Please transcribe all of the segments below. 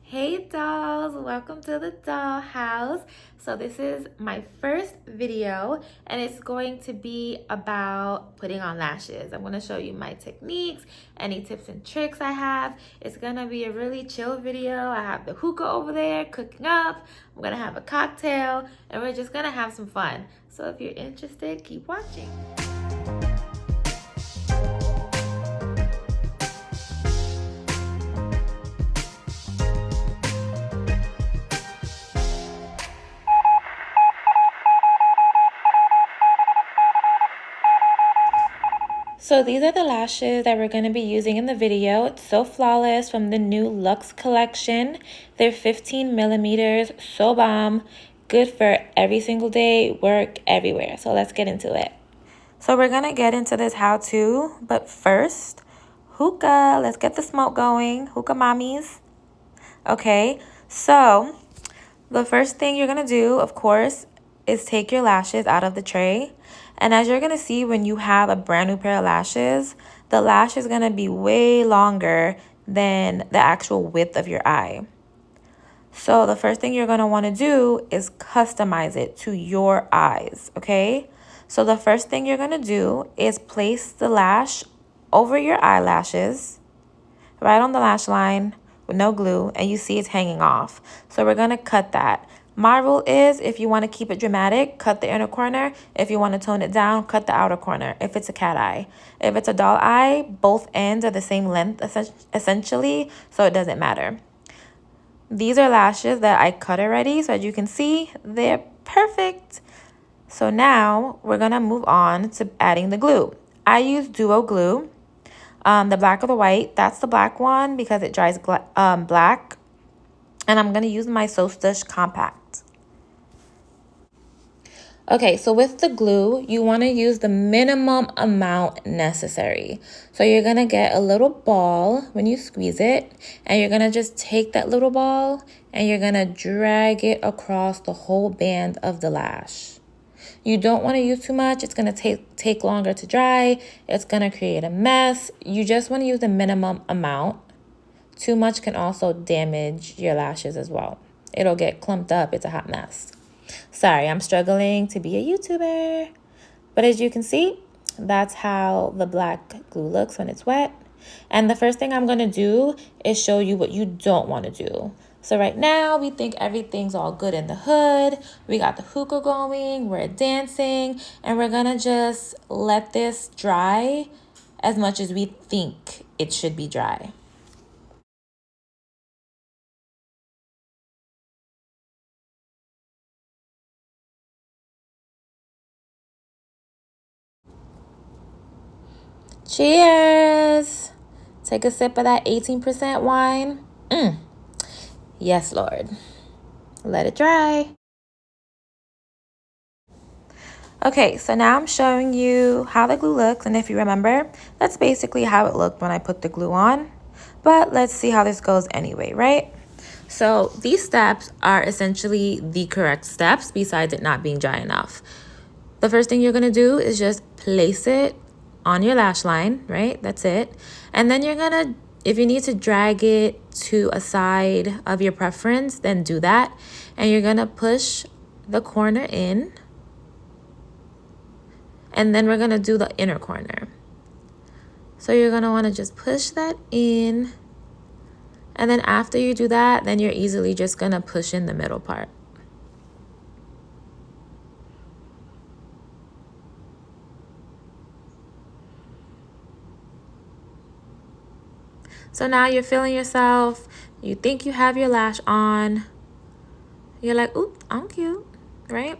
Hey dolls, welcome to the Dollhouse. So this is my first video and it's going to be about putting on lashes. I'm going to show you my techniques, any tips and tricks I have. It's going to be a really chill video. I have the hookah over there cooking up. I'm going to have a cocktail and we're just going to have some fun. So if you're interested, keep watching. So these are the lashes that we're going to be using in the video. It's So Flawless from the new Luxe collection. They're 15 millimeters, so bomb, good for every single day, work, everywhere. So let's get into it. So we're going to get into this how-to, but first, hookah. Let's get the smoke going, hookah mommies. Okay, so the first thing you're going to do, of course, is take your lashes out of the tray. And as you're going to see, when you have a brand new pair of lashes, the lash is going to be way longer than the actual width of your eye. So the first thing you're going to want to do is customize it to your eyes, okay? So the first thing you're going to do is place the lash over your eyelashes, right on the lash line with no glue, and you see it's hanging off. So we're going to cut that. My rule is, if you want to keep it dramatic, cut the inner corner. If you want to tone it down, cut the outer corner, if it's a cat eye. If it's a doll eye, both ends are the same length, essentially, so it doesn't matter. These are lashes that I cut already, so as you can see, they're perfect. So now we're going to move on to adding the glue. I use duo glue, the black or the white. That's the black one because it dries black. And I'm going to use my So Stush Compact. Okay, so with the glue, you want to use the minimum amount necessary. So you're going to get a little ball when you squeeze it, and you're going to just take that little ball and you're going to drag it across the whole band of the lash. You don't want to use too much. It's going to take longer to dry. It's going to create a mess. You just want to use the minimum amount. Too much can also damage your lashes as well. It'll get clumped up. It's a hot mess. Sorry, I'm struggling to be a YouTuber. But as you can see, that's how the black glue looks when it's wet. And the first thing I'm going to do is show you what you don't want to do. So right now, we think everything's all good in the hood. We got the hookah going, we're dancing, and we're going to just let this dry as much as we think it should be dry. Cheers! Take a sip of that 18% wine. Yes, Lord. Let it dry. Okay, so now I'm showing you how the glue looks. And if you remember, that's basically how it looked when I put the glue on. But let's see how this goes anyway, right? So these steps are essentially the correct steps besides it not being dry enough. The first thing you're going to do is just place it on your lash line, right? That's it. And then you're going to, if you need to drag it to a side of your preference, then do that. And you're going to push the corner in. And then we're going to do the inner corner. So you're going to want to just push that in. And then after you do that, then you're easily just going to push in the middle part. So now you're feeling yourself. You think you have your lash on. You're like, oop, I'm cute, right?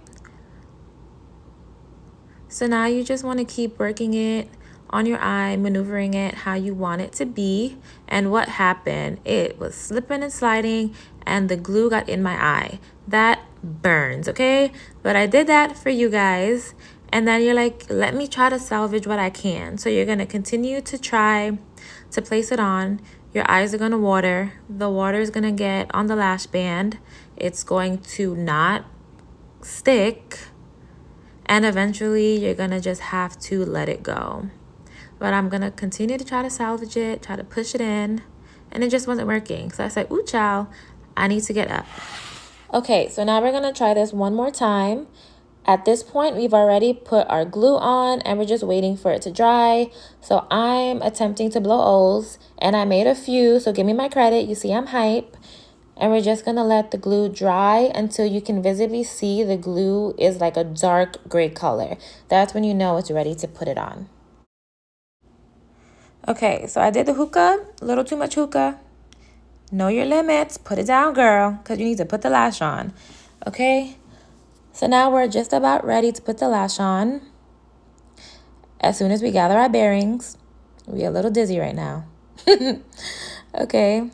So now you just want to keep working it on your eye, maneuvering it how you want it to be. And what happened? It was slipping and sliding and the glue got in my eye. That burns, okay? But I did that for you guys. And then you're like, let me try to salvage what I can. So you're going to continue to try to place it on. Your eyes are going to water. The water is going to get on the lash band. It's going to not stick. And eventually you're going to just have to let it go. But I'm going to continue to try to salvage it, try to push it in. And it just wasn't working. So I said, ooh, child, I need to get up. Okay, so now we're going to try this one more time. At this point, we've already put our glue on and we're just waiting for it to dry. So I'm attempting to blow O's and I made a few, so give me my credit. You see I'm hype. And we're just going to let the glue dry until you can visibly see the glue is like a dark gray color. That's when you know it's ready to put it on. Okay, so I did the hookah, a little too much hookah. Know your limits. Put it down, girl, because you need to put the lash on. Okay? So now we're just about ready to put the lash on. As soon as we gather our bearings. We're a little dizzy right now. Okay.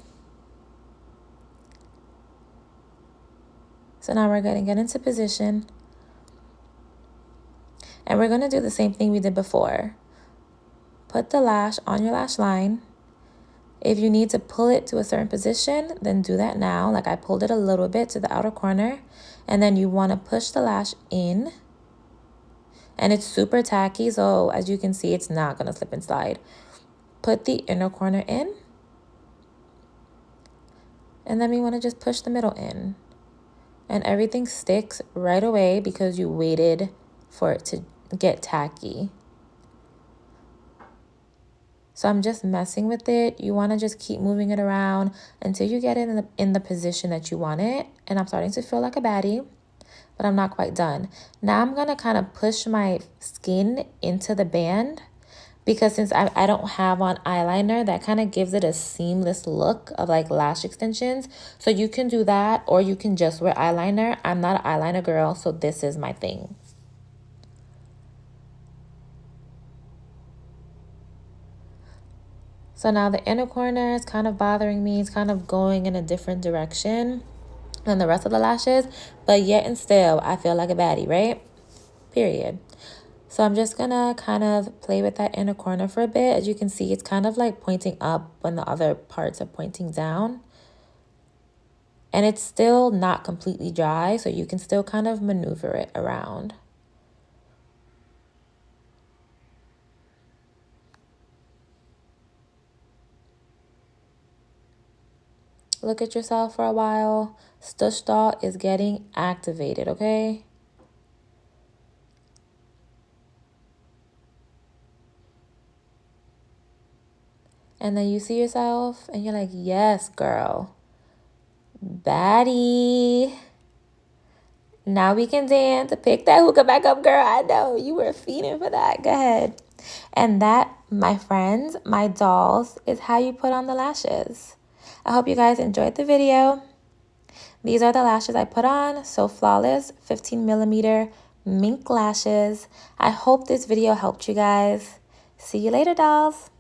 So now we're going to get into position. And we're going to do the same thing we did before. Put the lash on your lash line. If you need to pull it to a certain position, then do that now. Like I pulled it a little bit to the outer corner. And then you want to push the lash in. And it's super tacky, so as you can see, it's not going to slip and slide. Put the inner corner in. And then we want to just push the middle in. And everything sticks right away because you waited for it to get tacky. So I'm just messing with it. You want to just keep moving it around until you get it in the position that you want it. And I'm starting to feel like a baddie, but I'm not quite done. Now I'm going to kind of push my skin into the band because since I don't have on eyeliner, that kind of gives it a seamless look of like lash extensions. So you can do that or you can just wear eyeliner. I'm not an eyeliner girl, so this is my thing. So now the inner corner is kind of bothering me. It's kind of going in a different direction than the rest of the lashes. But yet and still, I feel like a baddie, right? Period. So I'm just going to kind of play with that inner corner for a bit. As you can see, it's kind of like pointing up when the other parts are pointing down. And it's still not completely dry, so you can still kind of maneuver it around. Look at yourself for a while. Stush doll is getting activated, okay? And then you see yourself and you're like, yes, girl. Baddie. Now we can dance. Pick that hookah back up, girl. I know you were feeding for that. Go ahead. And that, my friends, my dolls, is how you put on the lashes. I hope you guys enjoyed the video. These are the lashes I put on. So Flawless 15mm mink lashes. I hope this video helped you guys. See you later, dolls.